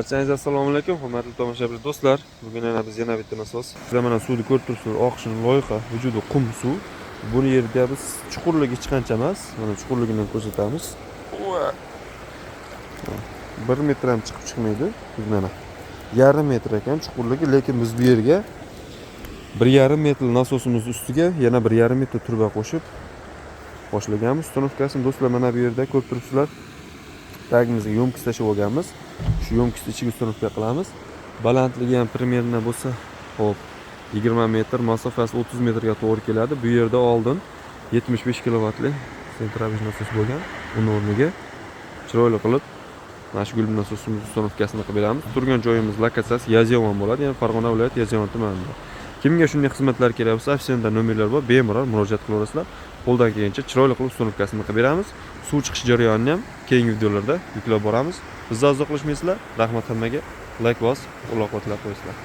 Barchangizga assalomu alaykum, hurmatli tomoshabin do'stlar. Bugun yana bitta nasos. Sizlar mana suvni ko'rib turibsizlar, oqishini loyiha, vujudi qum suv. Bu yerda biz chuqurligi hech qancha emas. Mana chuqurligini ko'rsatamiz. 1 metr ham chiqib chiqmaydi. Mana yarim metr ekan chuqurligi, lekin biz bu yerga 1,5 metr nasosimiz ustiga yana 1,5 metr turba qo'shib boshlaganmiz. Uстановkasini do'stlar mana bu yerda ko'rib turibsizlar. Tagimizga yo'mkis tashlab olganmiz. Shu yo'mkisni ichiga uстановka qilamiz. Balandligi ham примерно bo'lsa, hop 20 metr, masofasi 30 metrga to'g'ri keladi. Bu yerda oldin 75 kilovatli sentrabej nasos bo'lgan. Uni o'rniga chiroyli qilib mana shu gulb nasosimiz uстановkasini qilib beramiz. Turgan joyimiz lokatsiyasi Yazyovon bo'ladi, ya'ni Farg'ona viloyati Yazyovon tumanida. Kimga shunday xizmatlar kerak bo'lsa, ofisiyanda nomerlar bor, bemalol murojaat qilaverasizlar. Qo'ldan kelgancha chiroyli qilib uстановkasini qilib beramiz. Suv chiqish jarayonini ham keyingi videolarda yuklab boramiz. Bizdan uzoqlashmaysizlar. Rahmat hammaga. Like bosib, qo'llab-quvvatlab qo'yinglar.